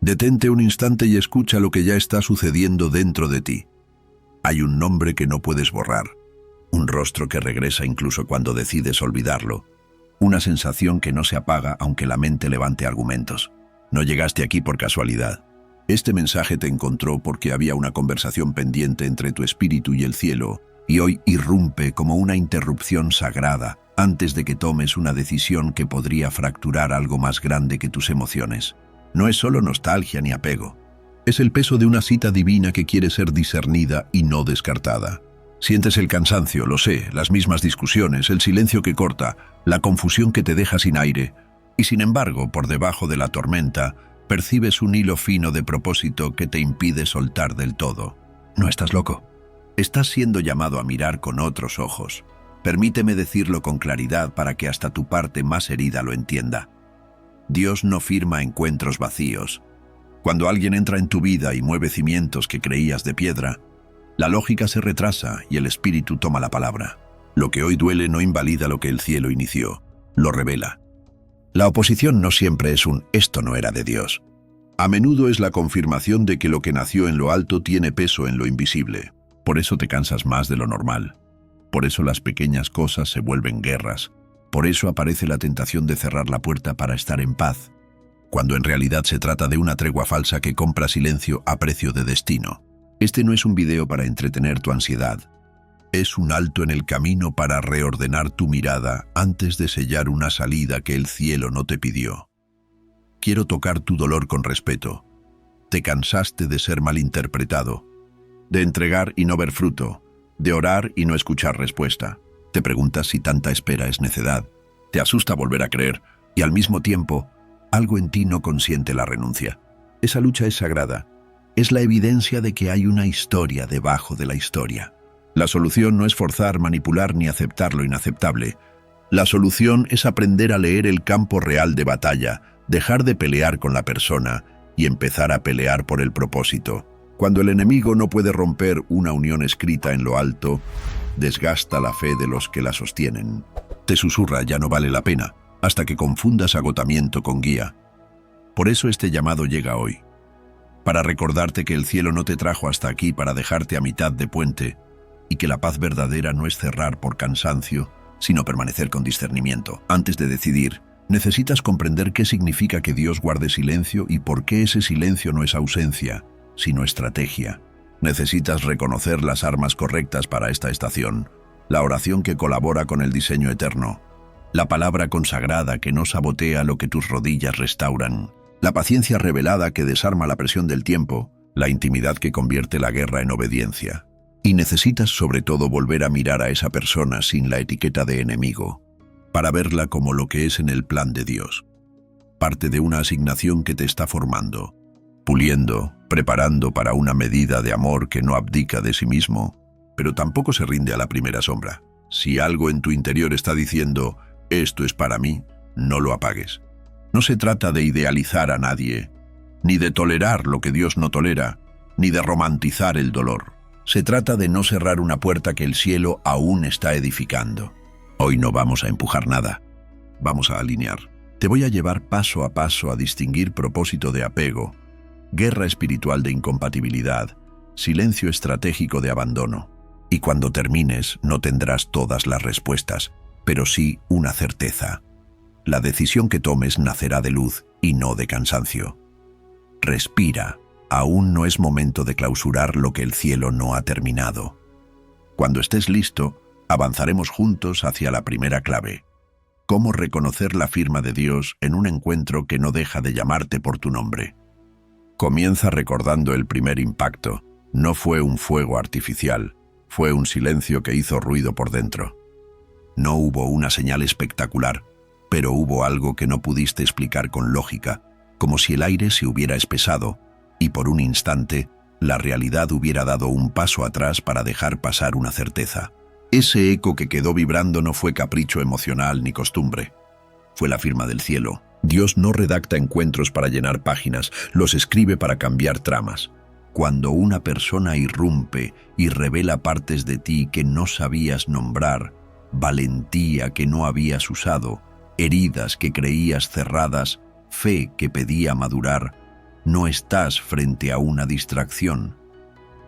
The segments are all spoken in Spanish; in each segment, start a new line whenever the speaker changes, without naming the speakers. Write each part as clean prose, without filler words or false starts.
Detente un instante y escucha lo que ya está sucediendo dentro de ti. Hay un nombre que no puedes borrar, un rostro que regresa incluso cuando decides olvidarlo, una sensación que no se apaga aunque la mente levante argumentos. No llegaste aquí por casualidad. Este mensaje te encontró porque había una conversación pendiente entre tu espíritu y el cielo, y hoy irrumpe como una interrupción sagrada antes de que tomes una decisión que podría fracturar algo más grande que tus emociones. No es solo nostalgia ni apego. Es el peso de una cita divina que quiere ser discernida y no descartada. Sientes el cansancio, lo sé, las mismas discusiones, el silencio que corta, la confusión que te deja sin aire. Y sin embargo, por debajo de la tormenta, percibes un hilo fino de propósito que te impide soltar del todo. No estás loco. Estás siendo llamado a mirar con otros ojos. Permíteme decirlo con claridad para que hasta tu parte más herida lo entienda. Dios no firma encuentros vacíos. Cuando alguien entra en tu vida y mueve cimientos que creías de piedra, la lógica se retrasa y el espíritu toma la palabra. Lo que hoy duele no invalida lo que el cielo inició, lo revela. La oposición no siempre es un «esto no era de Dios». A menudo es la confirmación de que lo que nació en lo alto tiene peso en lo invisible. Por eso te cansas más de lo normal. Por eso las pequeñas cosas se vuelven guerras. Por eso aparece la tentación de cerrar la puerta para estar en paz, cuando en realidad se trata de una tregua falsa que compra silencio a precio de destino. Este no es un video para entretener tu ansiedad. Es un alto en el camino para reordenar tu mirada antes de sellar una salida que el cielo no te pidió. Quiero tocar tu dolor con respeto. Te cansaste de ser malinterpretado, de entregar y no ver fruto, de orar y no escuchar respuesta. Te preguntas si tanta espera es necedad. Te asusta volver a creer y al mismo tiempo, algo en ti no consiente la renuncia. Esa lucha es sagrada. Es la evidencia de que hay una historia debajo de la historia. La solución no es forzar, manipular ni aceptar lo inaceptable. La solución es aprender a leer el campo real de batalla, dejar de pelear con la persona y empezar a pelear por el propósito. Cuando el enemigo no puede romper una unión escrita en lo alto, desgasta la fe de los que la sostienen. Te susurra, ya no vale la pena, hasta que confundas agotamiento con guía. Por eso este llamado llega hoy. Para recordarte que el cielo no te trajo hasta aquí para dejarte a mitad de puente, y que la paz verdadera no es cerrar por cansancio, sino permanecer con discernimiento. Antes de decidir, necesitas comprender qué significa que Dios guarde silencio y por qué ese silencio no es ausencia, sino estrategia. Necesitas reconocer las armas correctas para esta estación, la oración que colabora con el diseño eterno, la palabra consagrada que no sabotea lo que tus rodillas restauran, la paciencia revelada que desarma la presión del tiempo, la intimidad que convierte la guerra en obediencia. Y necesitas sobre todo volver a mirar a esa persona sin la etiqueta de enemigo, para verla como lo que es en el plan de Dios. Parte de una asignación que te está formando, puliendo, preparando para una medida de amor que no abdica de sí mismo, pero tampoco se rinde a la primera sombra. Si algo en tu interior está diciendo, esto es para mí, no lo apagues. No se trata de idealizar a nadie, ni de tolerar lo que Dios no tolera, ni de romantizar el dolor. Se trata de no cerrar una puerta que el cielo aún está edificando. Hoy no vamos a empujar nada, vamos a alinear. Te voy a llevar paso a paso a distinguir propósito de apego, guerra espiritual de incompatibilidad, silencio estratégico de abandono. Y cuando termines no tendrás todas las respuestas, pero sí una certeza. La decisión que tomes nacerá de luz y no de cansancio. Respira. Aún no es momento de clausurar lo que el cielo no ha terminado. Cuando estés listo, avanzaremos juntos hacia la primera clave. Cómo reconocer la firma de Dios en un encuentro que no deja de llamarte por tu nombre. Comienza recordando el primer impacto. No fue un fuego artificial, fue un silencio que hizo ruido por dentro. No hubo una señal espectacular, pero hubo algo que no pudiste explicar con lógica, como si el aire se hubiera espesado, y por un instante, la realidad hubiera dado un paso atrás para dejar pasar una certeza. Ese eco que quedó vibrando no fue capricho emocional ni costumbre. Fue la firma del cielo. Dios no redacta encuentros para llenar páginas, los escribe para cambiar tramas. Cuando una persona irrumpe y revela partes de ti que no sabías nombrar, valentía que no habías usado, heridas que creías cerradas, fe que pedía madurar, No estás frente a una distracción.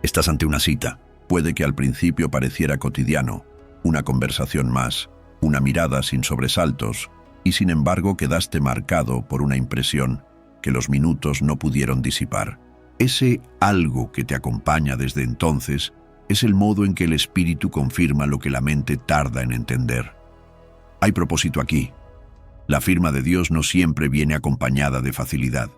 Estás ante una cita. Puede que al principio pareciera cotidiano, una conversación más, una mirada sin sobresaltos, y sin embargo quedaste marcado por una impresión que los minutos no pudieron disipar. Ese algo que te acompaña desde entonces es el modo en que el espíritu confirma lo que la mente tarda en entender. Hay propósito aquí. La firma de Dios no siempre viene acompañada de facilidad.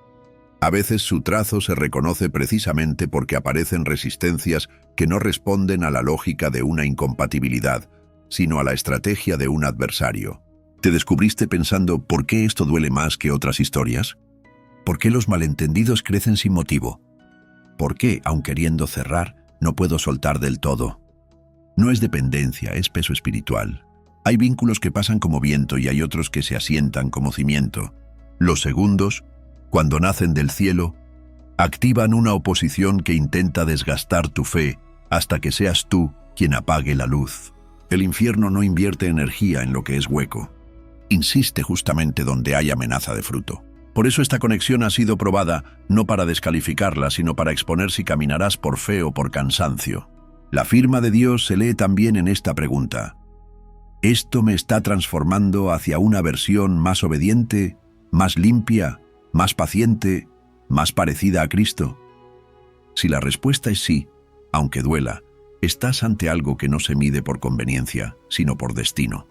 A veces su trazo se reconoce precisamente porque aparecen resistencias que no responden a la lógica de una incompatibilidad, sino a la estrategia de un adversario. ¿Te descubriste pensando por qué esto duele más que otras historias? ¿Por qué los malentendidos crecen sin motivo? ¿Por qué, aun queriendo cerrar, no puedo soltar del todo? No es dependencia, es peso espiritual. Hay vínculos que pasan como viento y hay otros que se asientan como cimiento. Los segundos, cuando nacen del cielo, activan una oposición que intenta desgastar tu fe hasta que seas tú quien apague la luz. El infierno no invierte energía en lo que es hueco. Insiste justamente donde hay amenaza de fruto. Por eso esta conexión ha sido probada no para descalificarla, sino para exponer si caminarás por fe o por cansancio. La firma de Dios se lee también en esta pregunta. ¿Esto me está transformando hacia una versión más obediente, más limpia, más paciente, más parecida a Cristo? Si la respuesta es sí, aunque duela, estás ante algo que no se mide por conveniencia, sino por destino.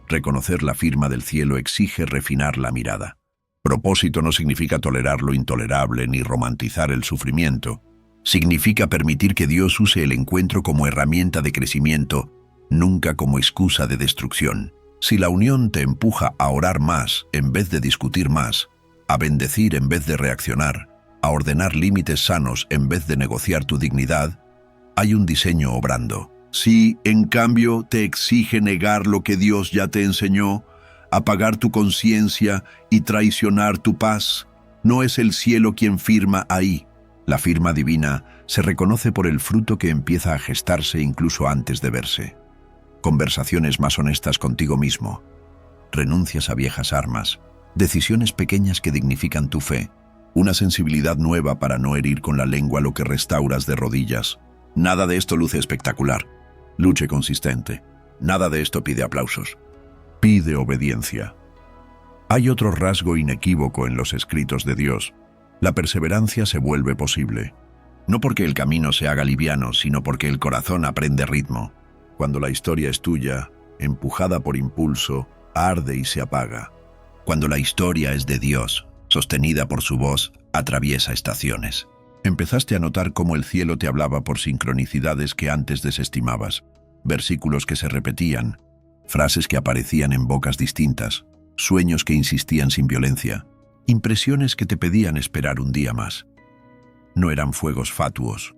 Reconocer la firma del cielo exige refinar la mirada. Propósito no significa tolerar lo intolerable ni romantizar el sufrimiento. Significa permitir que Dios use el encuentro como herramienta de crecimiento, nunca como excusa de destrucción. Si la unión te empuja a orar más en vez de discutir más, a bendecir en vez de reaccionar, a ordenar límites sanos en vez de negociar tu dignidad, hay un diseño obrando. Si, en cambio, te exige negar lo que Dios ya te enseñó, apagar tu conciencia y traicionar tu paz, no es el cielo quien firma ahí. La firma divina se reconoce por el fruto que empieza a gestarse incluso antes de verse. Conversaciones más honestas contigo mismo, renuncias a viejas armas, decisiones pequeñas que dignifican tu fe, una sensibilidad nueva para no herir con la lengua lo que restauras de rodillas. Nada de esto luce espectacular, luche consistente. Nada de esto pide aplausos. Pide obediencia. Hay otro rasgo inequívoco en los escritos de Dios. La perseverancia se vuelve posible. No porque el camino se haga liviano, sino porque el corazón aprende ritmo. Cuando la historia es tuya, empujada por impulso, arde y se apaga. Cuando la historia es de Dios, sostenida por su voz, atraviesa estaciones. Empezaste a notar cómo el cielo te hablaba por sincronicidades que antes desestimabas, versículos que se repetían, frases que aparecían en bocas distintas, sueños que insistían sin violencia, impresiones que te pedían esperar un día más. No eran fuegos fatuos,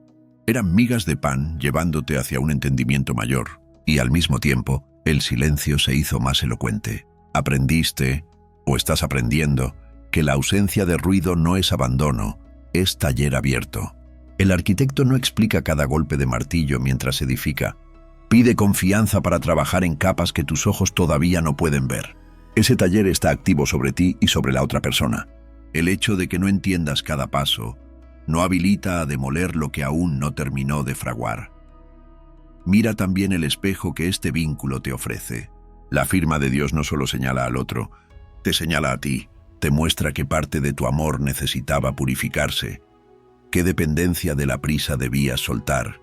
eran migas de pan llevándote hacia un entendimiento mayor, y al mismo tiempo, el silencio se hizo más elocuente. Aprendiste, o estás aprendiendo, que la ausencia de ruido no es abandono, es taller abierto. El arquitecto no explica cada golpe de martillo mientras edifica. Pide confianza para trabajar en capas que tus ojos todavía no pueden ver. Ese taller está activo sobre ti y sobre la otra persona. El hecho de que no entiendas cada paso no habilita a demoler lo que aún no terminó de fraguar. Mira también el espejo que este vínculo te ofrece. La firma de Dios no solo señala al otro, te señala a ti, te muestra qué parte de tu amor necesitaba purificarse, qué dependencia de la prisa debías soltar,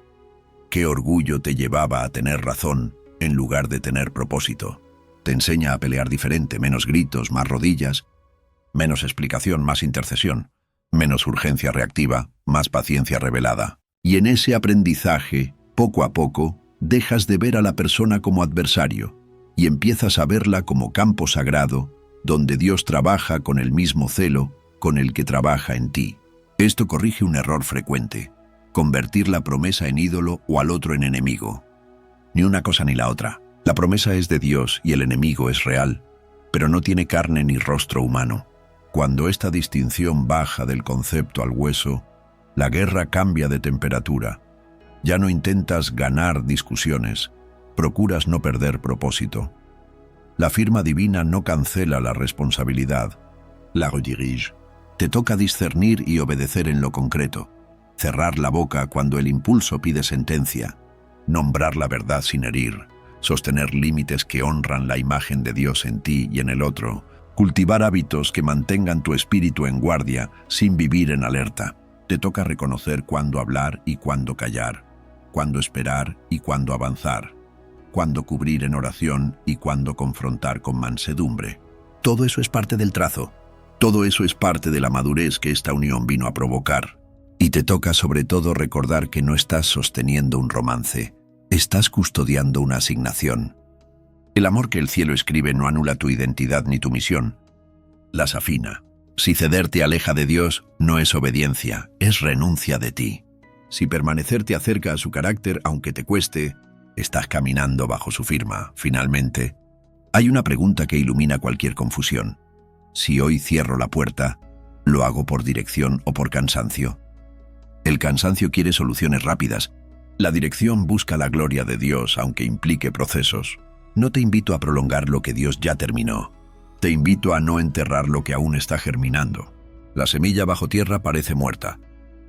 qué orgullo te llevaba a tener razón en lugar de tener propósito. Te enseña a pelear diferente, menos gritos, más rodillas, menos explicación, más intercesión, menos urgencia reactiva, más paciencia revelada. Y en ese aprendizaje, poco a poco, dejas de ver a la persona como adversario y empiezas a verla como campo sagrado, donde Dios trabaja con el mismo celo con el que trabaja en ti. Esto corrige un error frecuente, convertir la promesa en ídolo o al otro en enemigo. Ni una cosa ni la otra. La promesa es de Dios y el enemigo es real, pero no tiene carne ni rostro humano. Cuando esta distinción baja del concepto al hueso, la guerra cambia de temperatura. Ya no intentas ganar discusiones, procuras no perder propósito. La firma divina no cancela la responsabilidad, la redirige. Te toca discernir y obedecer en lo concreto, cerrar la boca cuando el impulso pide sentencia, nombrar la verdad sin herir, sostener límites que honran la imagen de Dios en ti y en el otro, cultivar hábitos que mantengan tu espíritu en guardia sin vivir en alerta. Te toca reconocer cuándo hablar y cuándo callar, cuándo esperar y cuándo avanzar, cuándo cubrir en oración y cuándo confrontar con mansedumbre. Todo eso es parte del trazo. Todo eso es parte de la madurez que esta unión vino a provocar. Y te toca sobre todo recordar que no estás sosteniendo un romance, estás custodiando una asignación. El amor que el cielo escribe no anula tu identidad ni tu misión, las afina. Si ceder te aleja de Dios, no es obediencia, es renuncia de ti. Si permanecer te acerca a su carácter, aunque te cueste, estás caminando bajo su firma. Finalmente, hay una pregunta que ilumina cualquier confusión. Si hoy cierro la puerta, ¿lo hago por dirección o por cansancio? El cansancio quiere soluciones rápidas. La dirección busca la gloria de Dios, aunque implique procesos. No te invito a prolongar lo que Dios ya terminó. Te invito a no enterrar lo que aún está germinando. La semilla bajo tierra parece muerta.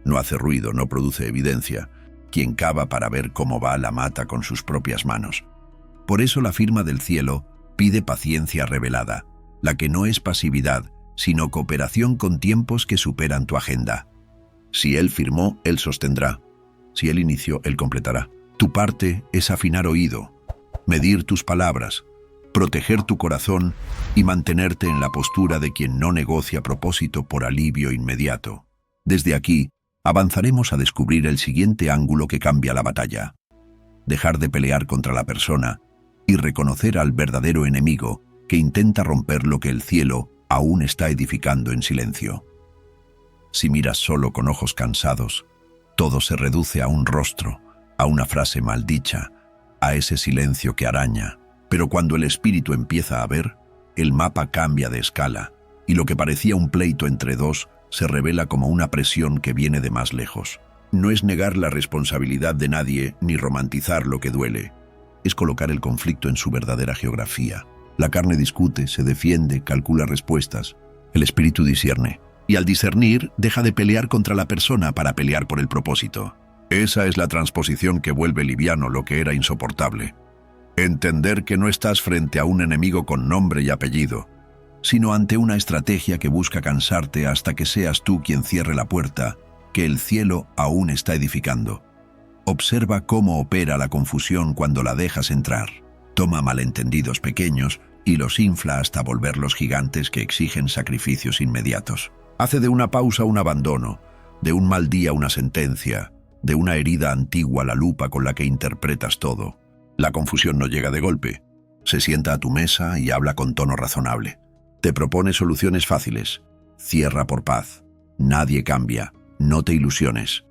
No hace ruido, no produce evidencia. Quien cava para ver cómo va la mata con sus propias manos. Por eso la firma del cielo pide paciencia revelada, la que no es pasividad, sino cooperación con tiempos que superan tu agenda. Si Él firmó, Él sostendrá. Si Él inició, Él completará. Tu parte es afinar oído, medir tus palabras, proteger tu corazón y mantenerte en la postura de quien no negocia propósito por alivio inmediato. Desde aquí, avanzaremos a descubrir el siguiente ángulo que cambia la batalla. Dejar de pelear contra la persona y reconocer al verdadero enemigo que intenta romper lo que el cielo aún está edificando en silencio. Si miras solo con ojos cansados, todo se reduce a un rostro, a una frase maldicha, a ese silencio que araña. Pero cuando el espíritu empieza a ver, el mapa cambia de escala, y lo que parecía un pleito entre dos se revela como una presión que viene de más lejos. No es negar la responsabilidad de nadie ni romantizar lo que duele. Es colocar el conflicto en su verdadera geografía. La carne discute, se defiende, calcula respuestas. El espíritu discierne. Y al discernir, deja de pelear contra la persona para pelear por el propósito. Esa es la transposición que vuelve liviano lo que era insoportable. Entender que no estás frente a un enemigo con nombre y apellido, sino ante una estrategia que busca cansarte hasta que seas tú quien cierre la puerta que el cielo aún está edificando. Observa cómo opera la confusión cuando la dejas entrar. Toma malentendidos pequeños y los infla hasta volverlos gigantes que exigen sacrificios inmediatos. Hace de una pausa un abandono, de un mal día una sentencia, de una herida antigua la lupa con la que interpretas todo. La confusión no llega de golpe. Se sienta a tu mesa y habla con tono razonable. Te propone soluciones fáciles. Cierra por paz. Nadie cambia. No te ilusiones.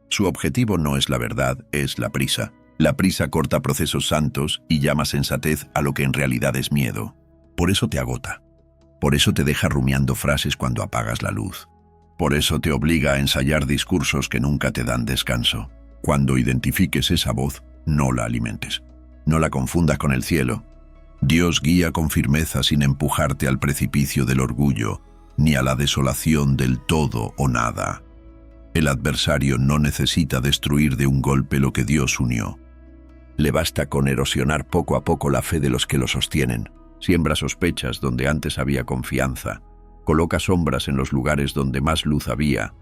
Su objetivo no es la verdad, es la prisa. La prisa corta procesos santos y llama sensatez a lo que en realidad es miedo. Por eso te agota. Por eso te deja rumiando frases cuando apagas la luz. Por eso te obliga a ensayar discursos que nunca te dan descanso. Cuando identifiques esa voz, no la alimentes. No la confundas con el cielo. Dios guía con firmeza sin empujarte al precipicio del orgullo, ni a la desolación del todo o nada. El adversario no necesita destruir de un golpe lo que Dios unió. Le basta con erosionar poco a poco la fe de los que lo sostienen. Siembra sospechas donde antes había confianza. Coloca sombras en los lugares donde más luz había.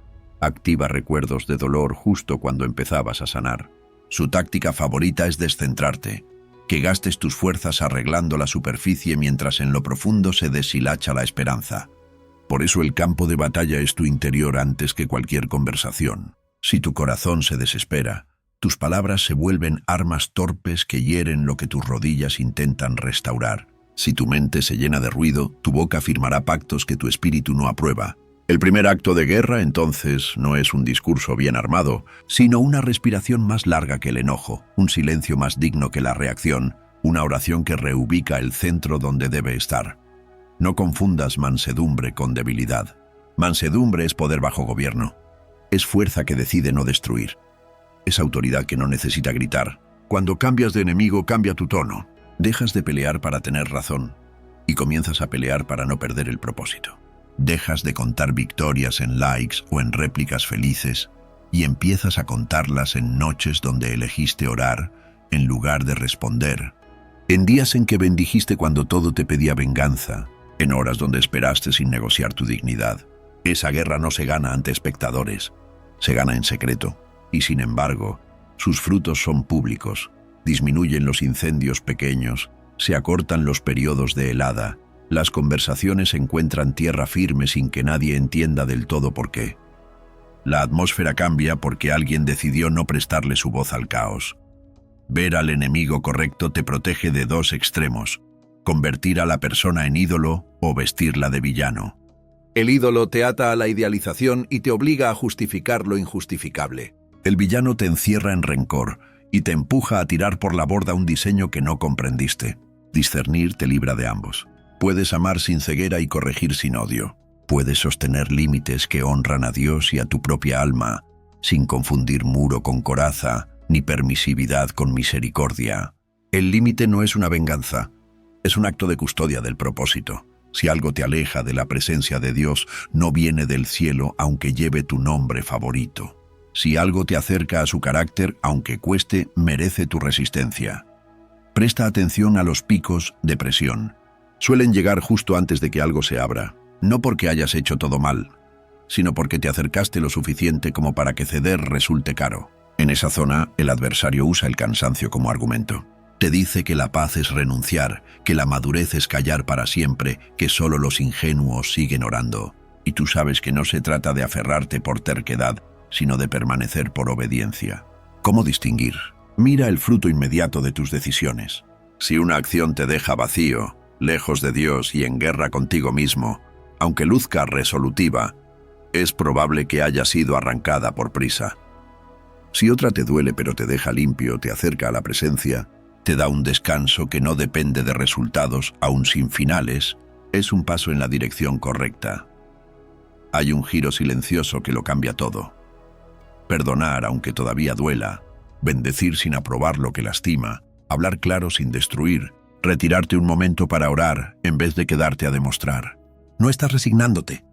Activa recuerdos de dolor justo cuando empezabas a sanar. Su táctica favorita es descentrarte. Que gastes tus fuerzas arreglando la superficie mientras en lo profundo se deshilacha la esperanza. Por eso el campo de batalla es tu interior antes que cualquier conversación. Si tu corazón se desespera, tus palabras se vuelven armas torpes que hieren lo que tus rodillas intentan restaurar. Si tu mente se llena de ruido, tu boca firmará pactos que tu espíritu no aprueba. El primer acto de guerra, entonces, no es un discurso bien armado, sino una respiración más larga que el enojo, un silencio más digno que la reacción, una oración que reubica el centro donde debe estar. No confundas mansedumbre con debilidad. Mansedumbre es poder bajo gobierno. Es fuerza que decide no destruir. Es autoridad que no necesita gritar. Cuando cambias de enemigo, cambia tu tono. Dejas de pelear para tener razón y comienzas a pelear para no perder el propósito. Dejas de contar victorias en likes o en réplicas felices y empiezas a contarlas en noches donde elegiste orar en lugar de responder, en días en que bendijiste cuando todo te pedía venganza, en horas donde esperaste sin negociar tu dignidad. Esa guerra no se gana ante espectadores, se gana en secreto, y sin embargo, sus frutos son públicos. Disminuyen los incendios pequeños, se acortan los periodos de helada, las conversaciones encuentran tierra firme sin que nadie entienda del todo por qué. La atmósfera cambia porque alguien decidió no prestarle su voz al caos. Ver al enemigo correcto te protege de dos extremos: convertir a la persona en ídolo o vestirla de villano. El ídolo te ata a la idealización y te obliga a justificar lo injustificable. El villano te encierra en rencor y te empuja a tirar por la borda un diseño que no comprendiste. Discernir te libra de ambos. Puedes amar sin ceguera y corregir sin odio. Puedes sostener límites que honran a Dios y a tu propia alma, sin confundir muro con coraza, ni permisividad con misericordia. El límite no es una venganza, es un acto de custodia del propósito. Si algo te aleja de la presencia de Dios, no viene del cielo aunque lleve tu nombre favorito. Si algo te acerca a su carácter, aunque cueste, merece tu resistencia. Presta atención a los picos de presión. Suelen llegar justo antes de que algo se abra, no porque hayas hecho todo mal, sino porque te acercaste lo suficiente como para que ceder resulte caro. En esa zona, el adversario usa el cansancio como argumento. Te dice que la paz es renunciar, que la madurez es callar para siempre, que solo los ingenuos siguen orando. Y tú sabes que no se trata de aferrarte por terquedad, sino de permanecer por obediencia. ¿Cómo distinguir? Mira el fruto inmediato de tus decisiones. Si una acción te deja vacío, lejos de Dios y en guerra contigo mismo, aunque luzca resolutiva, es probable que haya sido arrancada por prisa. Si otra te duele pero te deja limpio, te acerca a la presencia, te da un descanso que no depende de resultados, aún sin finales, es un paso en la dirección correcta. Hay un giro silencioso que lo cambia todo. Perdonar aunque todavía duela, bendecir sin aprobar lo que lastima, hablar claro sin destruir, retirarte un momento para orar en vez de quedarte a demostrar. No estás resignándote,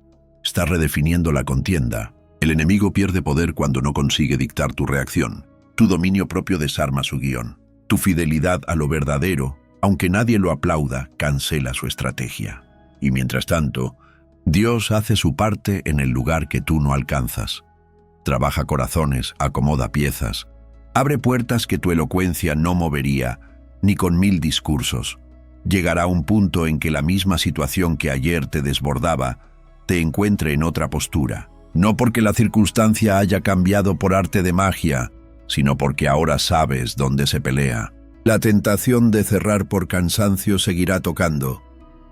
estás redefiniendo la contienda. El enemigo pierde poder cuando no consigue dictar tu reacción. Tu dominio propio desarma su guión. Tu fidelidad a lo verdadero, aunque nadie lo aplauda, cancela su estrategia. Y mientras tanto, Dios hace su parte en el lugar que tú no alcanzas. Trabaja corazones, acomoda piezas, abre puertas que tu elocuencia no movería, ni con 1000 discursos. Llegará un punto en que la misma situación que ayer te desbordaba, te encuentre en otra postura. No porque la circunstancia haya cambiado por arte de magia, sino porque ahora sabes dónde se pelea. La tentación de cerrar por cansancio seguirá tocando,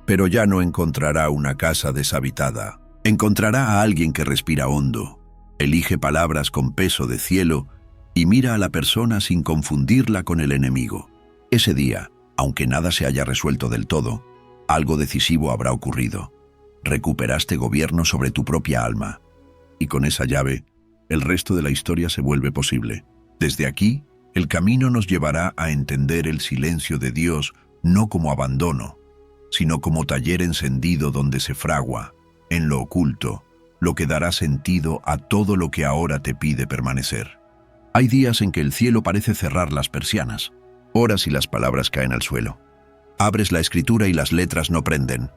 pero ya no encontrará una casa deshabitada. Encontrará a alguien que respira hondo, elige palabras con peso de cielo y mira a la persona sin confundirla con el enemigo. Ese día, aunque nada se haya resuelto del todo, algo decisivo habrá ocurrido. Recuperaste gobierno sobre tu propia alma. Y con esa llave, el resto de la historia se vuelve posible. Desde aquí, el camino nos llevará a entender el silencio de Dios no como abandono, sino como taller encendido donde se fragua, en lo oculto, lo que dará sentido a todo lo que ahora te pide permanecer. Hay días en que el cielo parece cerrar las persianas, horas y las palabras caen al suelo. Abres la escritura y las letras no prenden.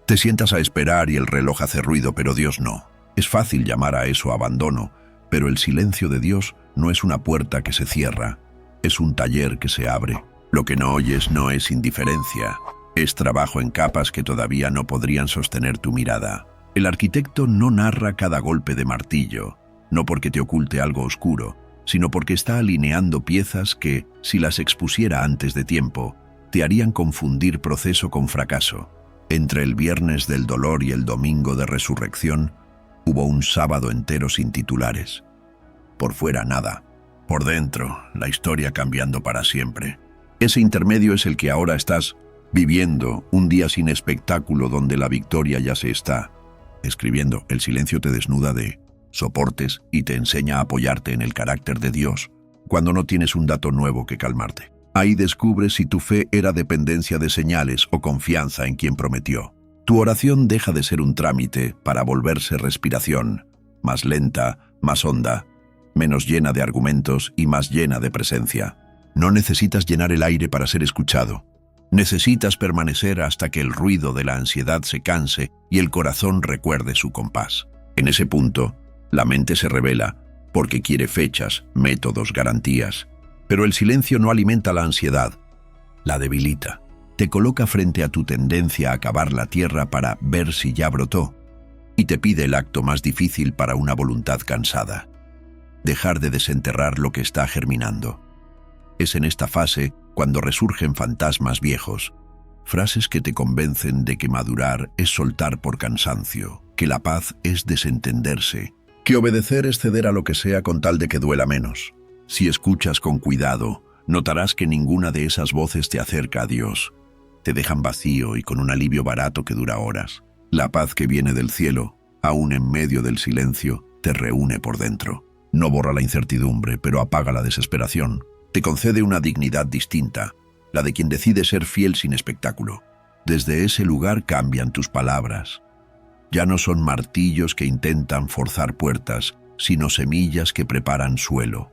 Te sientas a esperar y el reloj hace ruido, pero Dios no. Es fácil llamar a eso abandono, pero el silencio de Dios no es una puerta que se cierra, es un taller que se abre. Lo que no oyes no es indiferencia, es trabajo en capas que todavía no podrían sostener tu mirada. El arquitecto no narra cada golpe de martillo, no porque te oculte algo oscuro, sino porque está alineando piezas que, si las expusiera antes de tiempo, te harían confundir proceso con fracaso. Entre el viernes del dolor y el domingo de resurrección, hubo un sábado entero sin titulares. Por fuera nada. Por dentro, la historia cambiando para siempre. Ese intermedio es el que ahora estás viviendo, un día sin espectáculo donde la victoria ya se está escribiendo. El silencio te desnuda de soportes y te enseña a apoyarte en el carácter de Dios cuando no tienes un dato nuevo que calmarte. Ahí descubres si tu fe era dependencia de señales o confianza en quien prometió. Tu oración deja de ser un trámite para volverse respiración, más lenta, más honda, menos llena de argumentos y más llena de presencia. No necesitas llenar el aire para ser escuchado. Necesitas permanecer hasta que el ruido de la ansiedad se canse y el corazón recuerde su compás. En ese punto, la mente se revela porque quiere fechas, métodos, garantías. Pero el silencio no alimenta la ansiedad, la debilita. Te coloca frente a tu tendencia a cavar la tierra para ver si ya brotó y te pide el acto más difícil para una voluntad cansada: dejar de desenterrar lo que está germinando. Es en esta fase cuando resurgen fantasmas viejos, frases que te convencen de que madurar es soltar por cansancio, que la paz es desentenderse, que obedecer es ceder a lo que sea con tal de que duela menos. Si escuchas con cuidado, notarás que ninguna de esas voces te acerca a Dios. Te dejan vacío y con un alivio barato que dura horas. La paz que viene del cielo, aún en medio del silencio, te reúne por dentro. No borra la incertidumbre, pero apaga la desesperación. Te concede una dignidad distinta, la de quien decide ser fiel sin espectáculo. Desde ese lugar cambian tus palabras. Ya no son martillos que intentan forzar puertas, sino semillas que preparan suelo.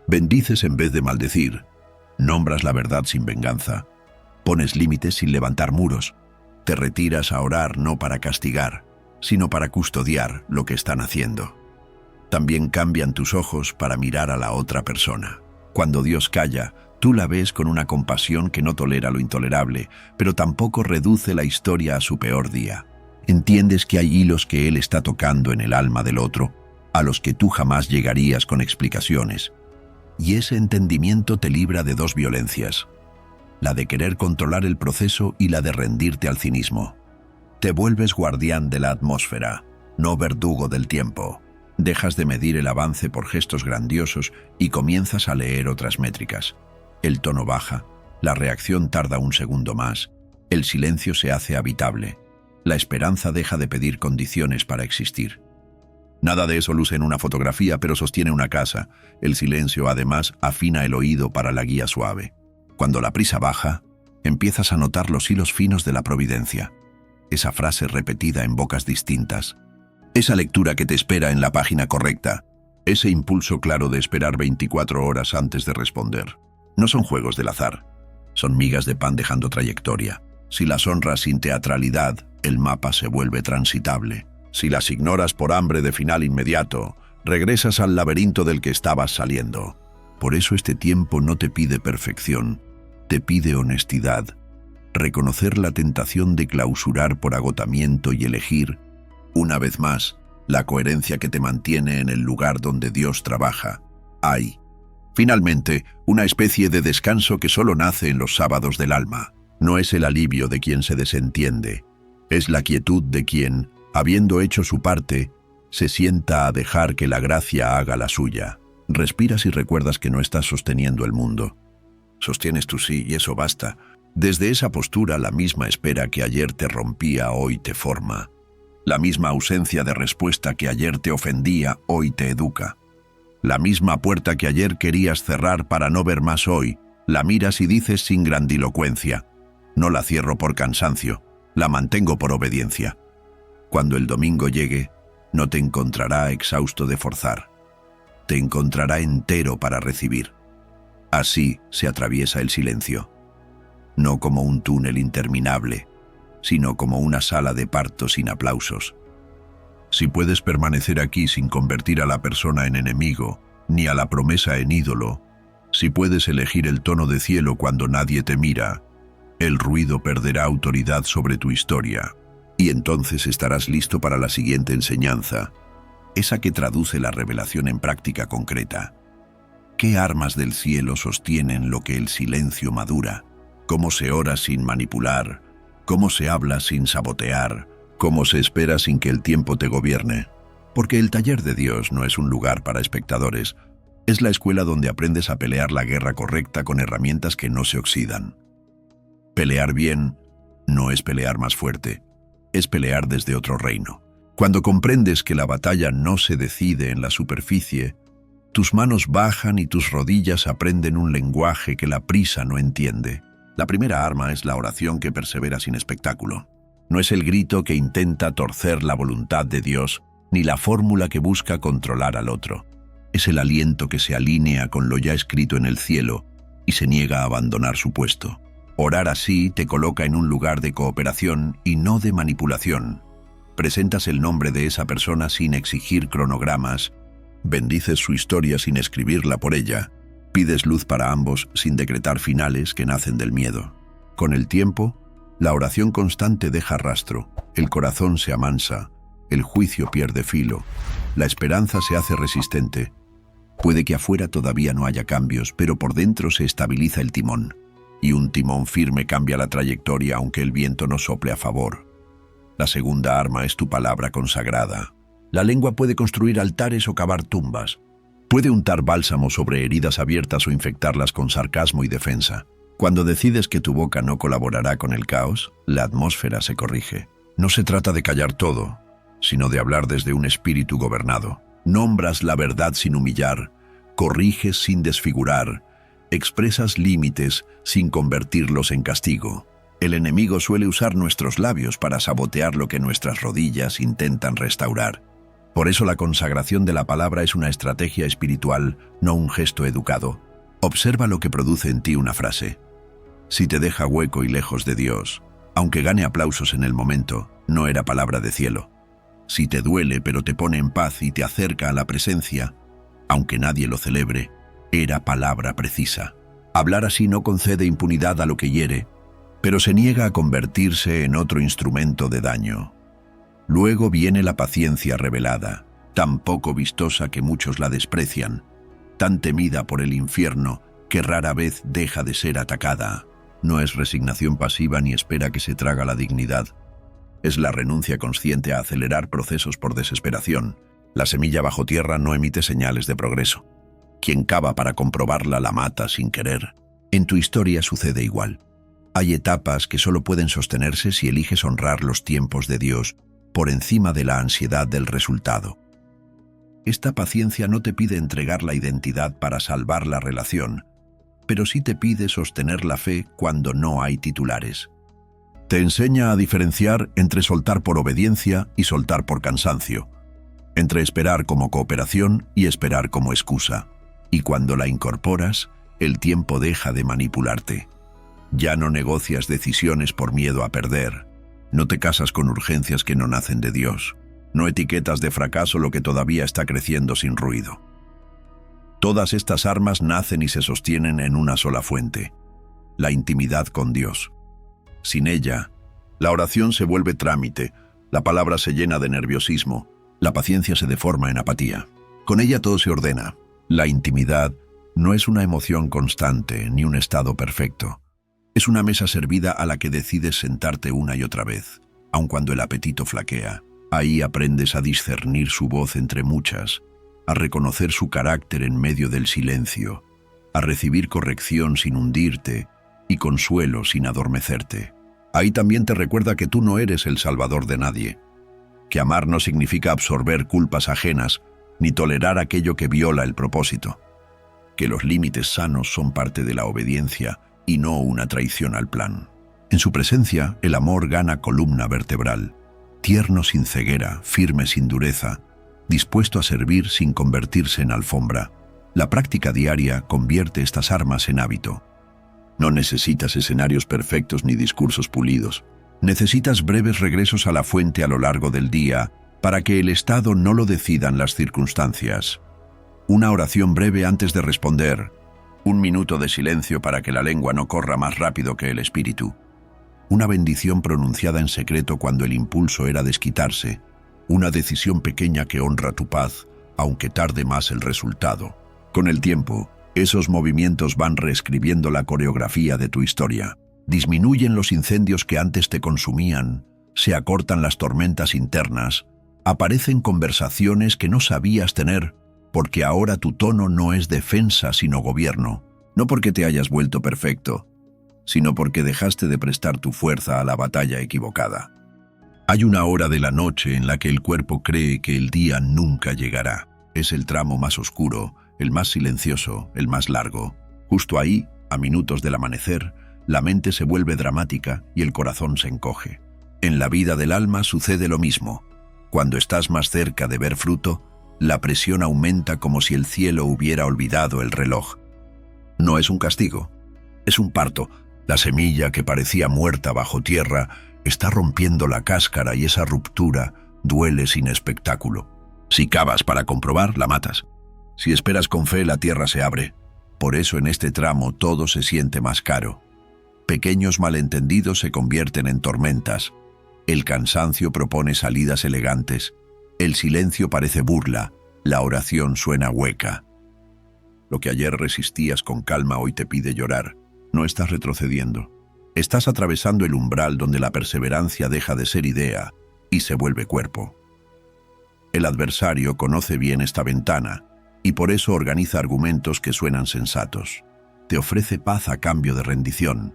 Bendices en vez de maldecir. Nombras la verdad sin venganza. Pones límites sin levantar muros. Te retiras a orar no para castigar, sino para custodiar lo que están haciendo. También cambian tus ojos para mirar a la otra persona. Cuando Dios calla, tú la ves con una compasión que no tolera lo intolerable, pero tampoco reduce la historia a su peor día. Entiendes que hay hilos que Él está tocando en el alma del otro, a los que tú jamás llegarías con explicaciones. Y ese entendimiento te libra de dos violencias: la de querer controlar el proceso y la de rendirte al cinismo. Te vuelves guardián de la atmósfera, no verdugo del tiempo. Dejas de medir el avance por gestos grandiosos y comienzas a leer otras métricas. El tono baja, la reacción tarda un segundo más, el silencio se hace habitable, la esperanza deja de pedir condiciones para existir. Nada de eso luce en una fotografía, pero sostiene una casa. El silencio, además, afina el oído para la guía suave. Cuando la prisa baja, empiezas a notar los hilos finos de la providencia. Esa frase repetida en bocas distintas. Esa lectura que te espera en la página correcta. Ese impulso claro de esperar 24 horas antes de responder. No son juegos del azar. Son migas de pan dejando trayectoria. Si las honras sin teatralidad, el mapa se vuelve transitable. Si las ignoras por hambre de final inmediato, regresas al laberinto del que estabas saliendo. Por eso este tiempo no te pide perfección, te pide honestidad. Reconocer la tentación de clausurar por agotamiento y elegir, una vez más, la coherencia que te mantiene en el lugar donde Dios trabaja. Hay, finalmente, una especie de descanso que solo nace en los sábados del alma. No es el alivio de quien se desentiende, es la quietud de quien, habiendo hecho su parte, se sienta a dejar que la gracia haga la suya. Respiras y recuerdas que no estás sosteniendo el mundo. Sostienes tu sí y eso basta. Desde esa postura, la misma espera que ayer te rompía hoy te forma. La misma ausencia de respuesta que ayer te ofendía hoy te educa. La misma puerta que ayer querías cerrar para no ver más hoy, la miras y dices sin grandilocuencia: no la cierro por cansancio, la mantengo por obediencia. Cuando el domingo llegue, no te encontrará exhausto de forzar. Te encontrará entero para recibir. Así se atraviesa el silencio. No como un túnel interminable, sino como una sala de parto sin aplausos. Si puedes permanecer aquí sin convertir a la persona en enemigo, ni a la promesa en ídolo, si puedes elegir el tono de cielo cuando nadie te mira, el ruido perderá autoridad sobre tu historia, y entonces estarás listo para la siguiente enseñanza, esa que traduce la revelación en práctica concreta. ¿Qué armas del cielo sostienen lo que el silencio madura? ¿Cómo se ora sin manipular? ¿Cómo se habla sin sabotear? ¿Cómo se espera sin que el tiempo te gobierne? Porque el taller de Dios no es un lugar para espectadores, es la escuela donde aprendes a pelear la guerra correcta con herramientas que no se oxidan. Pelear bien no es pelear más fuerte, es pelear desde otro reino. Cuando comprendes que la batalla no se decide en la superficie, tus manos bajan y tus rodillas aprenden un lenguaje que la prisa no entiende. La primera arma es la oración que persevera sin espectáculo. No es el grito que intenta torcer la voluntad de Dios, ni la fórmula que busca controlar al otro. Es el aliento que se alinea con lo ya escrito en el cielo y se niega a abandonar su puesto. Orar así te coloca en un lugar de cooperación y no de manipulación. Presentas el nombre de esa persona sin exigir cronogramas, bendices su historia sin escribirla por ella, pides luz para ambos sin decretar finales que nacen del miedo. Con el tiempo, la oración constante deja rastro, el corazón se amansa, el juicio pierde filo, la esperanza se hace resistente. Puede que afuera todavía no haya cambios, pero por dentro se estabiliza el timón, y un timón firme cambia la trayectoria aunque el viento no sople a favor. La segunda arma es tu palabra consagrada. La lengua puede construir altares o cavar tumbas. Puede untar bálsamo sobre heridas abiertas o infectarlas con sarcasmo y defensa. Cuando decides que tu boca no colaborará con el caos, la atmósfera se corrige. No se trata de callar todo, sino de hablar desde un espíritu gobernado. Nombras la verdad sin humillar, corriges sin desfigurar, expresas límites sin convertirlos en castigo. El enemigo suele usar nuestros labios para sabotear lo que nuestras rodillas intentan restaurar. Por eso la consagración de la palabra es una estrategia espiritual, no un gesto educado. Observa lo que produce en ti una frase. Si te deja hueco y lejos de Dios, aunque gane aplausos en el momento, no era palabra de cielo. Si te duele pero te pone en paz y te acerca a la presencia, aunque nadie lo celebre, era palabra precisa. Hablar así no concede impunidad a lo que hiere, pero se niega a convertirse en otro instrumento de daño. Luego viene la paciencia revelada, tan poco vistosa que muchos la desprecian, tan temida por el infierno que rara vez deja de ser atacada. No es resignación pasiva ni espera que se traga la dignidad. Es la renuncia consciente a acelerar procesos por desesperación. La semilla bajo tierra no emite señales de progreso. Quien cava para comprobarla la mata sin querer. En tu historia sucede igual. Hay etapas que solo pueden sostenerse si eliges honrar los tiempos de Dios por encima de la ansiedad del resultado. Esta paciencia no te pide entregar la identidad para salvar la relación, pero sí te pide sostener la fe cuando no hay titulares. Te enseña a diferenciar entre soltar por obediencia y soltar por cansancio, entre esperar como cooperación y esperar como excusa. Y cuando la incorporas, el tiempo deja de manipularte. Ya no negocias decisiones por miedo a perder. No te casas con urgencias que no nacen de Dios. No etiquetas de fracaso lo que todavía está creciendo sin ruido. Todas estas armas nacen y se sostienen en una sola fuente: la intimidad con Dios. Sin ella, la oración se vuelve trámite, la palabra se llena de nerviosismo, la paciencia se deforma en apatía. Con ella todo se ordena. La intimidad no es una emoción constante ni un estado perfecto. Es una mesa servida a la que decides sentarte una y otra vez, aun cuando el apetito flaquea. Ahí aprendes a discernir su voz entre muchas, a reconocer su carácter en medio del silencio, a recibir corrección sin hundirte y consuelo sin adormecerte. Ahí también te recuerda que tú no eres el salvador de nadie, que amar no significa absorber culpas ajenas ni tolerar aquello que viola el propósito, que los límites sanos son parte de la obediencia y no una traición al plan. En su presencia, el amor gana columna vertebral, tierno sin ceguera, firme sin dureza, dispuesto a servir sin convertirse en alfombra. La práctica diaria convierte estas armas en hábito. No necesitas escenarios perfectos ni discursos pulidos. Necesitas breves regresos a la fuente a lo largo del día para que el estado no lo decidan las circunstancias. Una oración breve antes de responder. Un minuto de silencio para que la lengua no corra más rápido que el espíritu. Una bendición pronunciada en secreto cuando el impulso era desquitarse. Una decisión pequeña que honra tu paz, aunque tarde más el resultado. Con el tiempo, esos movimientos van reescribiendo la coreografía de tu historia. Disminuyen los incendios que antes te consumían, se acortan las tormentas internas, aparecen conversaciones que no sabías tener, porque ahora tu tono no es defensa sino gobierno. No porque te hayas vuelto perfecto, sino porque dejaste de prestar tu fuerza a la batalla equivocada. Hay una hora de la noche en la que el cuerpo cree que el día nunca llegará. Es el tramo más oscuro, el más silencioso, el más largo. Justo ahí, a minutos del amanecer, la mente se vuelve dramática y el corazón se encoge. En la vida del alma sucede lo mismo. Cuando estás más cerca de ver fruto, la presión aumenta como si el cielo hubiera olvidado el reloj. No es un castigo, es un parto. La semilla que parecía muerta bajo tierra está rompiendo la cáscara y esa ruptura duele sin espectáculo. Si cavas para comprobar, la matas. Si esperas con fe, la tierra se abre. Por eso en este tramo todo se siente más caro. Pequeños malentendidos se convierten en tormentas. El cansancio propone salidas elegantes. El silencio parece burla. La oración suena hueca. Lo que ayer resistías con calma hoy te pide llorar. No estás retrocediendo. Estás atravesando el umbral donde la perseverancia deja de ser idea y se vuelve cuerpo. El adversario conoce bien esta ventana y por eso organiza argumentos que suenan sensatos. Te ofrece paz a cambio de rendición.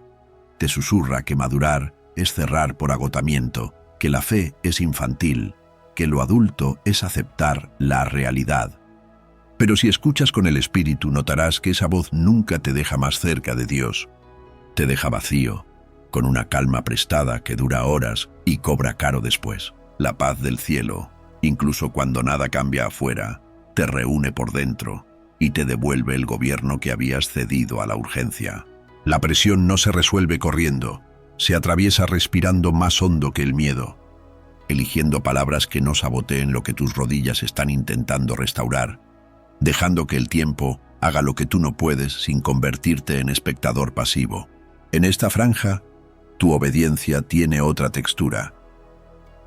Te susurra que madurar es cerrar por agotamiento, que la fe es infantil, que lo adulto es aceptar la realidad. Pero si escuchas con el espíritu, notarás que esa voz nunca te deja más cerca de Dios. Te deja vacío, con una calma prestada que dura horas y cobra caro después. La paz del cielo, incluso cuando nada cambia afuera, te reúne por dentro y te devuelve el gobierno que habías cedido a la urgencia. La presión no se resuelve corriendo, se atraviesa respirando más hondo que el miedo, eligiendo palabras que no saboteen lo que tus rodillas están intentando restaurar, dejando que el tiempo haga lo que tú no puedes sin convertirte en espectador pasivo. En esta franja, tu obediencia tiene otra textura.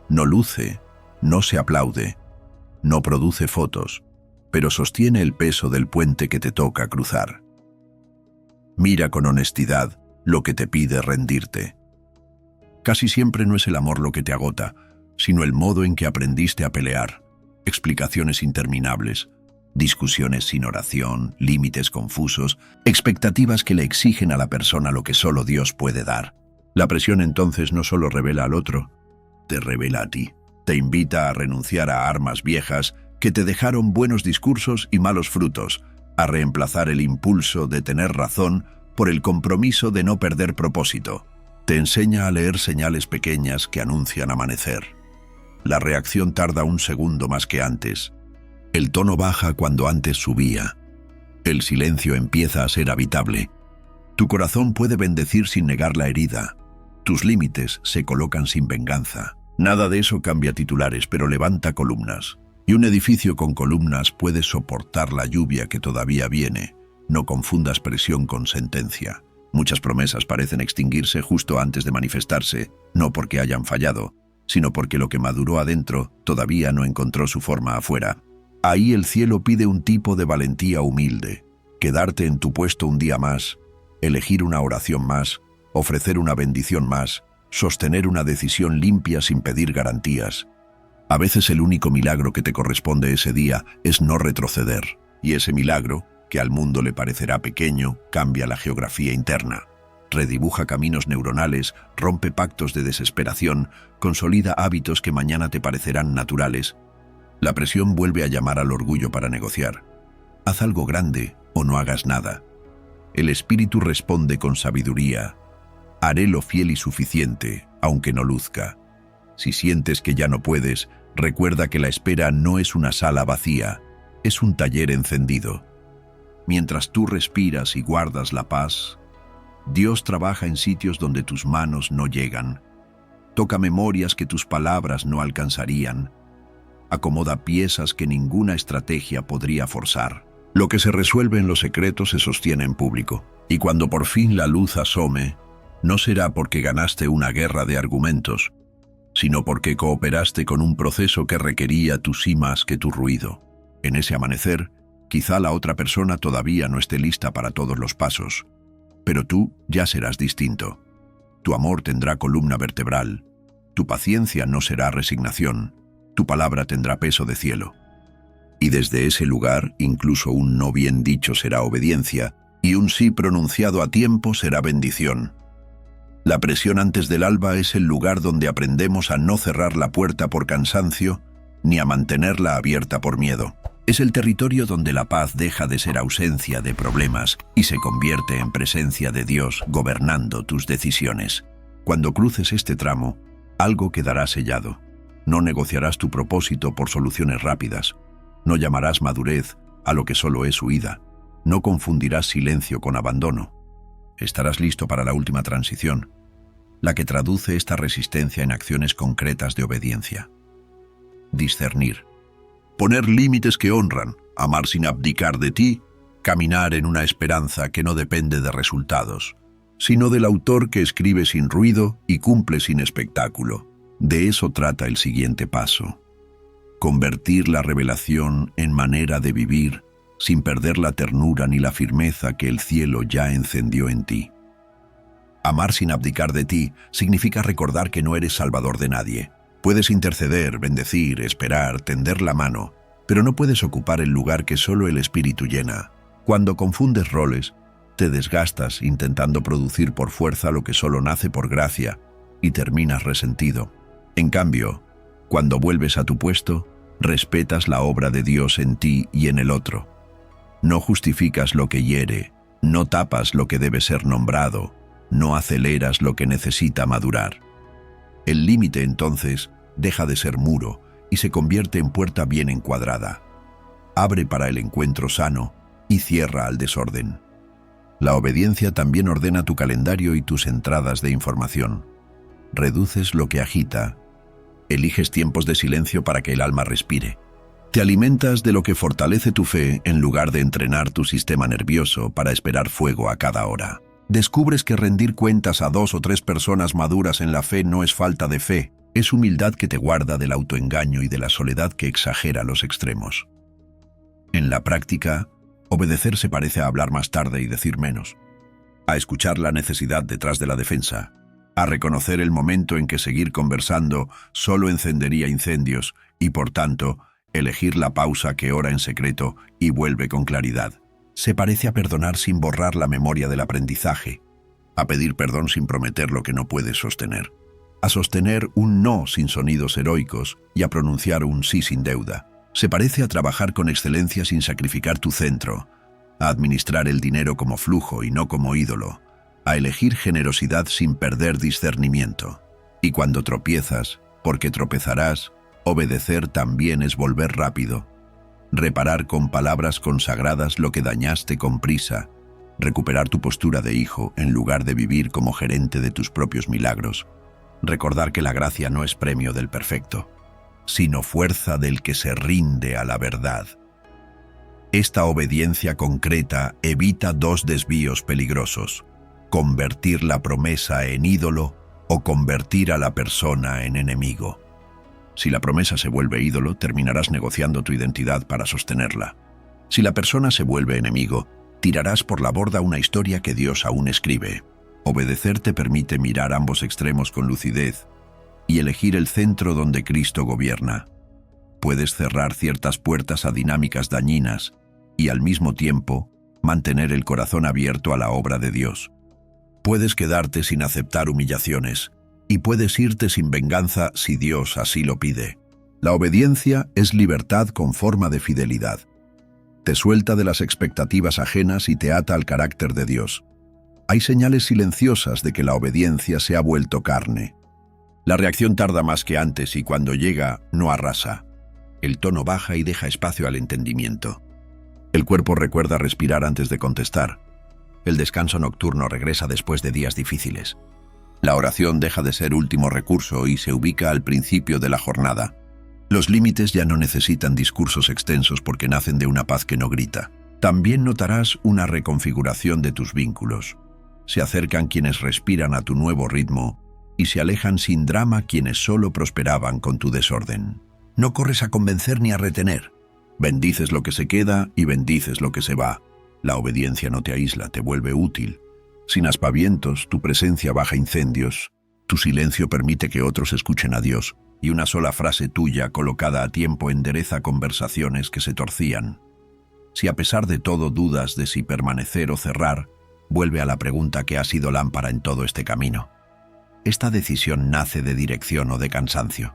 No luce, no se aplaude, no produce fotos, pero sostiene el peso del puente que te toca cruzar. Mira con honestidad lo que te pide rendirte. Casi siempre no es el amor lo que te agota, sino el modo en que aprendiste a pelear. Explicaciones interminables, discusiones sin oración, límites confusos, expectativas que le exigen a la persona lo que solo Dios puede dar. La presión entonces no solo revela al otro, te revela a ti. Te invita a renunciar a armas viejas que te dejaron buenos discursos y malos frutos, a reemplazar el impulso de tener razón por el compromiso de no perder propósito. Te enseña a leer señales pequeñas que anuncian amanecer. La reacción tarda un segundo más que antes. El tono baja cuando antes subía. El silencio empieza a ser habitable. Tu corazón puede bendecir sin negar la herida. Tus límites se colocan sin venganza. Nada de eso cambia titulares, pero levanta columnas. Y un edificio con columnas puede soportar la lluvia que todavía viene. No confundas presión con sentencia. Muchas promesas parecen extinguirse justo antes de manifestarse, no porque hayan fallado, sino porque lo que maduró adentro todavía no encontró su forma afuera. Ahí el cielo pide un tipo de valentía humilde, quedarte en tu puesto un día más, elegir una oración más, ofrecer una bendición más, sostener una decisión limpia sin pedir garantías. A veces el único milagro que te corresponde ese día es no retroceder, y ese milagro, que al mundo le parecerá pequeño, cambia la geografía interna. Redibuja caminos neuronales, rompe pactos de desesperación, consolida hábitos que mañana te parecerán naturales. La presión vuelve a llamar al orgullo para negociar. Haz algo grande o no hagas nada. El espíritu responde con sabiduría. Haré lo fiel y suficiente, aunque no luzca. Si sientes que ya no puedes, recuerda que la espera no es una sala vacía, es un taller encendido. Mientras tú respiras y guardas la paz, Dios trabaja en sitios donde tus manos no llegan. Toca memorias que tus palabras no alcanzarían. Acomoda piezas que ninguna estrategia podría forzar. Lo que se resuelve en lo secreto se sostiene en público. Y cuando por fin la luz asome, no será porque ganaste una guerra de argumentos, sino porque cooperaste con un proceso que requería tu sí más que tu ruido. En ese amanecer, quizá la otra persona todavía no esté lista para todos los pasos, pero tú ya serás distinto. Tu amor tendrá columna vertebral, tu paciencia no será resignación, tu palabra tendrá peso de cielo. Y desde ese lugar, incluso un no bien dicho será obediencia, y un sí pronunciado a tiempo será bendición. La presión antes del alba es el lugar donde aprendemos a no cerrar la puerta por cansancio, ni a mantenerla abierta por miedo. Es el territorio donde la paz deja de ser ausencia de problemas y se convierte en presencia de Dios gobernando tus decisiones. Cuando cruces este tramo, Algo quedará sellado. No negociarás tu propósito por soluciones rápidas. No llamarás madurez a lo que solo es huida. No confundirás silencio con abandono. Estarás listo para la última transición, la que traduce esta resistencia en acciones concretas de obediencia. Discernir. Poner límites que honran, amar sin abdicar de ti, caminar en una esperanza que no depende de resultados, sino del autor que escribe sin ruido y cumple sin espectáculo. De eso trata el siguiente paso. Convertir la revelación en manera de vivir, sin perder la ternura ni la firmeza que el cielo ya encendió en ti. Amar sin abdicar de ti significa recordar que no eres salvador de nadie. Puedes interceder, bendecir, esperar, tender la mano, pero no puedes ocupar el lugar que solo el Espíritu llena. Cuando confundes roles, te desgastas intentando producir por fuerza lo que solo nace por gracia y terminas resentido. En cambio, cuando vuelves a tu puesto, respetas la obra de Dios en ti y en el otro. No justificas lo que hiere, no tapas lo que debe ser nombrado, no aceleras lo que necesita madurar. El límite, entonces, deja de ser muro y se convierte en puerta bien encuadrada. Abre para el encuentro sano y cierra al desorden. La obediencia también ordena tu calendario y tus entradas de información. Reduces lo que agita. Eliges tiempos de silencio para que el alma respire. Te alimentas de lo que fortalece tu fe en lugar de entrenar tu sistema nervioso para esperar fuego a cada hora. Descubres que rendir cuentas a 2 o 3 personas maduras en la fe no es falta de fe, es humildad que te guarda del autoengaño y de la soledad que exagera los extremos. En la práctica, obedecer se parece a hablar más tarde y decir menos, a escuchar la necesidad detrás de la defensa, a reconocer el momento en que seguir conversando solo encendería incendios y, por tanto, elegir la pausa que ora en secreto y vuelve con claridad. Se parece a perdonar sin borrar la memoria del aprendizaje, a pedir perdón sin prometer lo que no puedes sostener, a sostener un no sin sonidos heroicos y a pronunciar un sí sin deuda. Se parece a trabajar con excelencia sin sacrificar tu centro, a administrar el dinero como flujo y no como ídolo, a elegir generosidad sin perder discernimiento. Y cuando tropiezas, porque tropezarás, obedecer también es volver rápido. Reparar con palabras consagradas lo que dañaste con prisa, recuperar tu postura de hijo en lugar de vivir como gerente de tus propios milagros, recordar que la gracia no es premio del perfecto, sino fuerza del que se rinde a la verdad. Esta obediencia concreta evita 2 desvíos peligrosos: convertir la promesa en ídolo o convertir a la persona en enemigo. Si la promesa se vuelve ídolo, terminarás negociando tu identidad para sostenerla. Si la persona se vuelve enemigo, tirarás por la borda una historia que Dios aún escribe. Obedecer te permite mirar ambos extremos con lucidez y elegir el centro donde Cristo gobierna. Puedes cerrar ciertas puertas a dinámicas dañinas y al mismo tiempo mantener el corazón abierto a la obra de Dios. Puedes quedarte sin aceptar humillaciones y puedes irte sin venganza si Dios así lo pide. La obediencia es libertad con forma de fidelidad. Te suelta de las expectativas ajenas y te ata al carácter de Dios. Hay señales silenciosas de que la obediencia se ha vuelto carne. La reacción tarda más que antes y cuando llega, no arrasa. El tono baja y deja espacio al entendimiento. El cuerpo recuerda respirar antes de contestar. El descanso nocturno regresa después de días difíciles. La oración deja de ser último recurso y se ubica al principio de la jornada. Los límites ya no necesitan discursos extensos porque nacen de una paz que no grita. También notarás una reconfiguración de tus vínculos. Se acercan quienes respiran a tu nuevo ritmo y se alejan sin drama quienes solo prosperaban con tu desorden. No corres a convencer ni a retener. Bendices lo que se queda y bendices lo que se va. La obediencia no te aísla, te vuelve útil. Sin aspavientos, tu presencia baja incendios, tu silencio permite que otros escuchen a Dios, y una sola frase tuya colocada a tiempo endereza conversaciones que se torcían. Si a pesar de todo dudas de si permanecer o cerrar, vuelve a la pregunta que ha sido lámpara en todo este camino. ¿Esta decisión nace de dirección o de cansancio?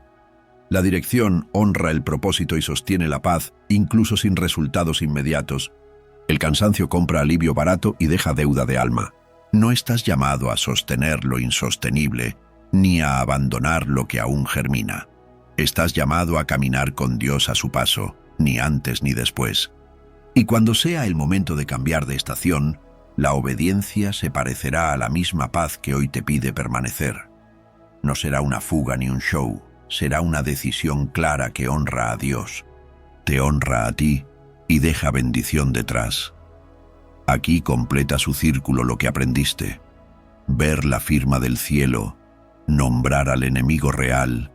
La dirección honra el propósito y sostiene la paz, incluso sin resultados inmediatos. El cansancio compra alivio barato y deja deuda de alma. No estás llamado a sostener lo insostenible, ni a abandonar lo que aún germina. Estás llamado a caminar con Dios a su paso, ni antes ni después. Y cuando sea el momento de cambiar de estación, la obediencia se parecerá a la misma paz que hoy te pide permanecer. No será una fuga ni un show, será una decisión clara que honra a Dios. Te honra a ti y deja bendición detrás. Aquí completa su círculo lo que aprendiste. Ver la firma del cielo, nombrar al enemigo real,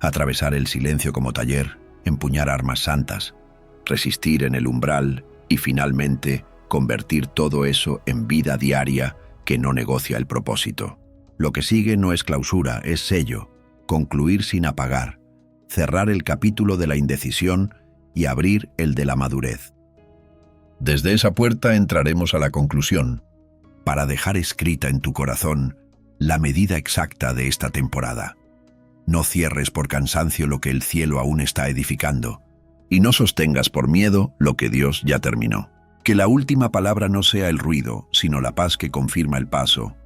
atravesar el silencio como taller, empuñar armas santas, resistir en el umbral y finalmente convertir todo eso en vida diaria que no negocia el propósito. Lo que sigue no es clausura, es sello, concluir sin apagar, cerrar el capítulo de la indecisión y abrir el de la madurez. Desde esa puerta entraremos a la conclusión, para dejar escrita en tu corazón la medida exacta de esta temporada. No cierres por cansancio lo que el cielo aún está edificando, y no sostengas por miedo lo que Dios ya terminó. Que la última palabra no sea el ruido, sino la paz que confirma el paso.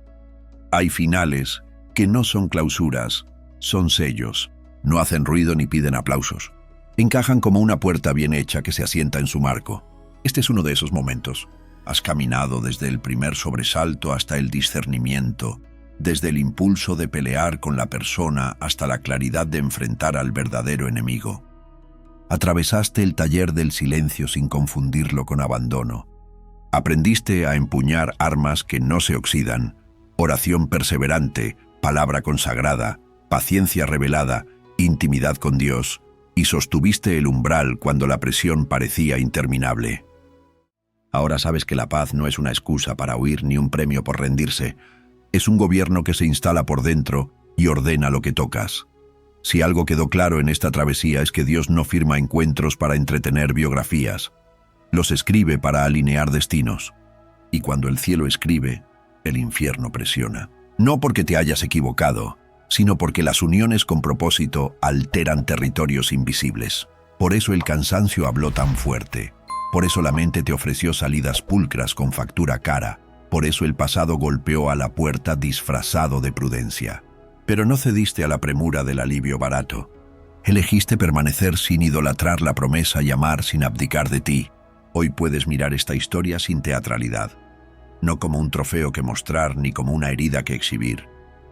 Hay finales que no son clausuras, son sellos. No hacen ruido ni piden aplausos. Encajan como una puerta bien hecha que se asienta en su marco. Este es uno de esos momentos. Has caminado desde el primer sobresalto hasta el discernimiento, desde el impulso de pelear con la persona hasta la claridad de enfrentar al verdadero enemigo. Atravesaste el taller del silencio sin confundirlo con abandono. Aprendiste a empuñar armas que no se oxidan, oración perseverante, palabra consagrada, paciencia revelada, intimidad con Dios, y sostuviste el umbral cuando la presión parecía interminable. Ahora sabes que la paz no es una excusa para huir ni un premio por rendirse. Es un gobierno que se instala por dentro y ordena lo que tocas. Si algo quedó claro en esta travesía es que Dios no firma encuentros para entretener biografías. Los escribe para alinear destinos. Y cuando el cielo escribe, el infierno presiona. No porque te hayas equivocado, sino porque las uniones con propósito alteran territorios invisibles. Por eso el cansancio habló tan fuerte. Por eso la mente te ofreció salidas pulcras con factura cara. Por eso el pasado golpeó a la puerta disfrazado de prudencia. Pero no cediste a la premura del alivio barato. Elegiste permanecer sin idolatrar la promesa y amar sin abdicar de ti. Hoy puedes mirar esta historia sin teatralidad. No como un trofeo que mostrar ni como una herida que exhibir,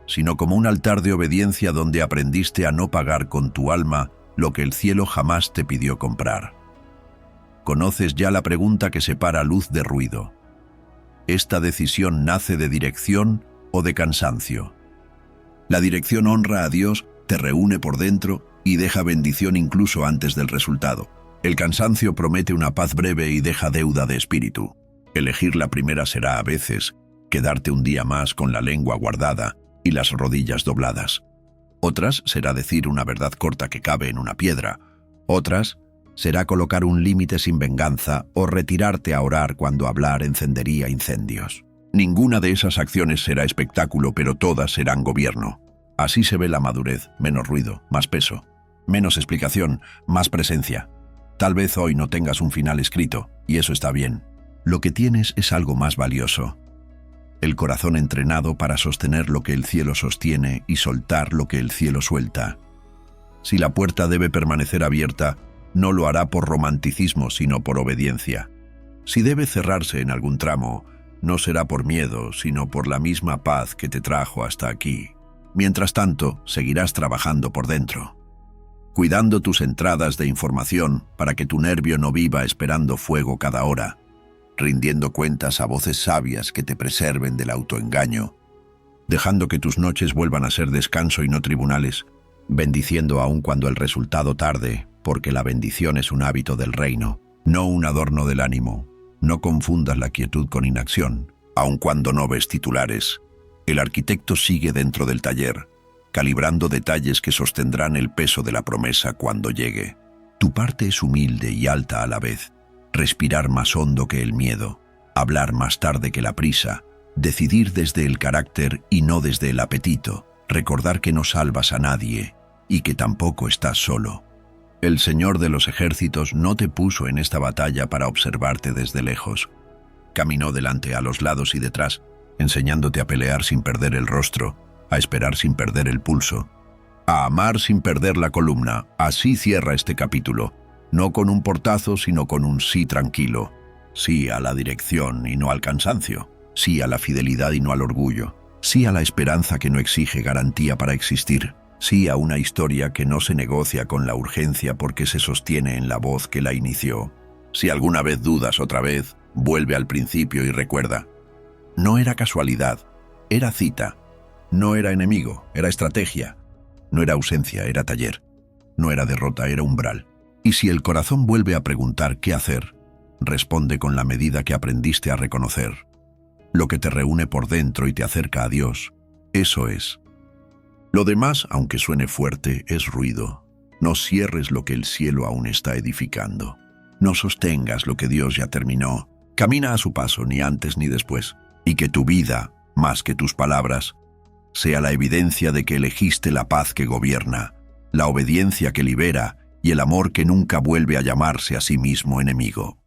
sino como un altar de obediencia donde aprendiste a no pagar con tu alma lo que el cielo jamás te pidió comprar. Conoces ya la pregunta que separa luz de ruido. ¿Esta decisión nace de dirección o de cansancio? La dirección honra a Dios, te reúne por dentro y deja bendición incluso antes del resultado. El cansancio promete una paz breve y deja deuda de espíritu. Elegir la primera será a veces quedarte un día más con la lengua guardada y las rodillas dobladas. Otras será decir una verdad corta que cabe en una piedra. Otras será colocar un límite sin venganza o retirarte a orar cuando hablar encendería incendios. Ninguna de esas acciones será espectáculo, pero todas serán gobierno. Así se ve la madurez: menos ruido, más peso, menos explicación, más presencia. Tal vez hoy no tengas un final escrito, y eso está bien. Lo que tienes es algo más valioso: el corazón entrenado para sostener lo que el cielo sostiene y soltar lo que el cielo suelta. Si la puerta debe permanecer abierta, no lo hará por romanticismo, sino por obediencia. Si debe cerrarse en algún tramo, no será por miedo, sino por la misma paz que te trajo hasta aquí. Mientras tanto, seguirás trabajando por dentro, cuidando tus entradas de información para que tu nervio no viva esperando fuego cada hora, rindiendo cuentas a voces sabias que te preserven del autoengaño, dejando que tus noches vuelvan a ser descanso y no tribunales, bendiciendo aun cuando el resultado tarde, porque la bendición es un hábito del reino, no un adorno del ánimo. No confundas la quietud con inacción, aun cuando no ves titulares. El arquitecto sigue dentro del taller, calibrando detalles que sostendrán el peso de la promesa cuando llegue. Tu parte es humilde y alta a la vez. Respirar más hondo que el miedo, hablar más tarde que la prisa, decidir desde el carácter y no desde el apetito, recordar que no salvas a nadie y que tampoco estás solo. El Señor de los ejércitos no te puso en esta batalla para observarte desde lejos. Caminó delante, a los lados y detrás, enseñándote a pelear sin perder el rostro, a esperar sin perder el pulso, a amar sin perder la columna. Así cierra este capítulo, no con un portazo, sino con un sí tranquilo. Sí a la dirección y no al cansancio. Sí a la fidelidad y no al orgullo. Sí a la esperanza que no exige garantía para existir. Sí a una historia que no se negocia con la urgencia porque se sostiene en la voz que la inició. Si alguna vez dudas otra vez, vuelve al principio y recuerda. No era casualidad, era cita. No era enemigo, era estrategia. No era ausencia, era taller. No era derrota, era umbral. Y si el corazón vuelve a preguntar qué hacer, responde con la medida que aprendiste a reconocer. Lo que te reúne por dentro y te acerca a Dios, eso es. Lo demás, aunque suene fuerte, es ruido. No cierres lo que el cielo aún está edificando. No sostengas lo que Dios ya terminó. Camina a su paso, ni antes ni después. Y que tu vida, más que tus palabras, sea la evidencia de que elegiste la paz que gobierna, la obediencia que libera y el amor que nunca vuelve a llamarse a sí mismo enemigo.